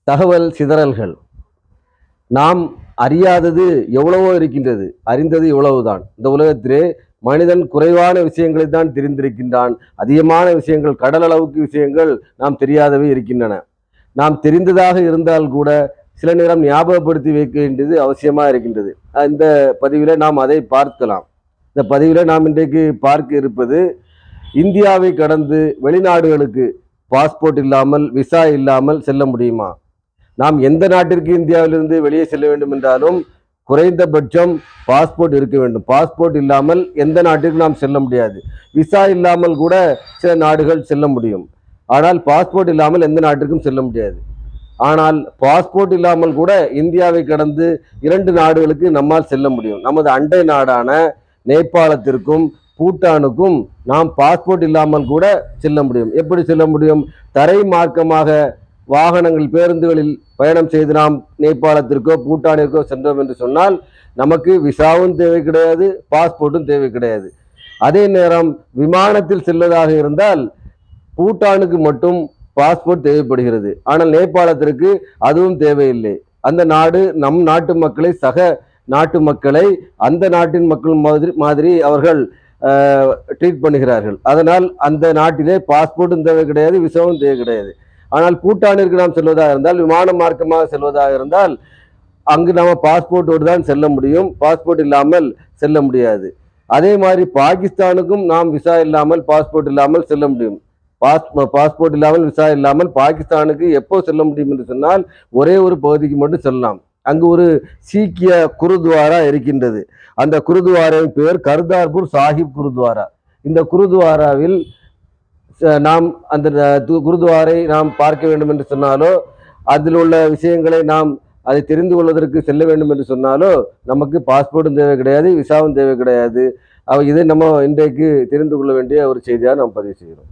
தகவல் சிதறல்கள். நாம் அறியாதது எவ்வளவோ இருக்கின்றது, அறிந்தது இவ்வளவுதான். இந்த உலகத்திலே மனிதன் குறைவான விஷயங்களை தான் தெரிந்திருக்கின்றான். அதிகமான விஷயங்கள், கடல் அளவுக்கு விஷயங்கள் நாம் தெரியாதவை இருக்கின்றன. நாம் தெரிந்ததாக இருந்தால் கூட சில நேரம் ஞாபகப்படுத்தி வைக்க வேண்டியது அவசியமா இருக்கின்றது. இந்த பதிவில நாம் அதை பார்க்கலாம். இந்த பதிவில நாம் இன்றைக்கு பார்க்க இருப்பது, இந்தியாவை கடந்து வெளிநாடுகளுக்கு பாஸ்போர்ட் இல்லாமல், விசா இல்லாமல் செல்ல முடியுமா? நாம் எந்த நாட்டிற்கு இந்தியாவிலிருந்து வெளியே செல்ல வேண்டும் என்றாலும் குறைந்தபட்சம் பாஸ்போர்ட் இருக்க வேண்டும். பாஸ்போர்ட் இல்லாமல் எந்த நாட்டிற்கு நாம் செல்ல முடியாது. விசா இல்லாமல் கூட சில நாடுகள் செல்ல முடியும். ஆனால் பாஸ்போர்ட் இல்லாமல் எந்த நாட்டிற்கும் செல்ல முடியாது. ஆனால் பாஸ்போர்ட் இல்லாமல் கூட இந்தியாவை கடந்து 2 நாடுகளுக்கு நம்மால் செல்ல முடியும். நமது அண்டை நாடான நேபாளத்திற்கும் பூட்டானுக்கும் நாம் பாஸ்போர்ட் இல்லாமல் கூட செல்ல முடியும். எப்படி செல்ல முடியும்? தரை மார்க்கமாக வாகனங்கள், பேருந்துகளில் பயணம் செய்து நாம் நேபாளத்திற்கோ பூட்டானிற்கோ சென்றோம் என்று சொன்னால் நமக்கு விசாவும் தேவை கிடையாது, பாஸ்போர்ட்டும் தேவை கிடையாது. அதே நேரம் விமானத்தில் செல்வதாக இருந்தால் பூட்டானுக்கு மட்டும் பாஸ்போர்ட் தேவைப்படுகிறது. ஆனால் நேபாளத்திற்கு அதுவும் தேவையில்லை. அந்த நாடு நம் நாட்டு மக்களை, சக நாட்டு மக்களை அந்த நாட்டின் மக்கள் மாதிரி அவர்கள் ட்ரீட் பண்ணுகிறார்கள். அதனால் அந்த நாட்டிலே பாஸ்போர்ட்டும் தேவை கிடையாது, விசாவும் தேவை கிடையாது. ஆனால் பூட்டானிற்கு நாம் செல்வதாக இருந்தால், விமான மார்க்கமாக செல்வதாக இருந்தால் அங்கு நம்ம பாஸ்போர்ட்டோடு தான் செல்ல முடியும். பாஸ்போர்ட் இல்லாமல் செல்ல முடியாது. அதே மாதிரி பாகிஸ்தானுக்கும் நாம் விசா இல்லாமல், பாஸ்போர்ட் இல்லாமல் செல்ல முடியும். பாஸ்போர்ட் இல்லாமல், விசா இல்லாமல் பாகிஸ்தானுக்கு எப்போ செல்ல முடியும் என்று சொன்னால் ஒரே ஒரு பகுதிக்கு மட்டும் செல்லலாம். அங்கு ஒரு சீக்கிய குருத்வாரா இருக்கின்றது. அந்த குருத்வாராவின் பெயர் கர்தார்பூர் சாஹிப் குருத்வாரா. இந்த குருத்வாராவில் நாம் அந்த குருத்வாரை நாம் பார்க்க வேண்டும் என்று சொன்னாலோ, அதில் உள்ள விஷயங்களை நாம் அதை தெரிந்து கொள்வதற்கு செல்ல வேண்டும் என்று சொன்னாலோ நமக்கு பாஸ்போர்ட்டும் தேவை கிடையாது, விசாவும் தேவை கிடையாது. இதை நம்ம இன்றைக்கு தெரிந்து கொள்ள வேண்டிய ஒரு செய்தியாக நாம் பதிவு செய்கிறோம்.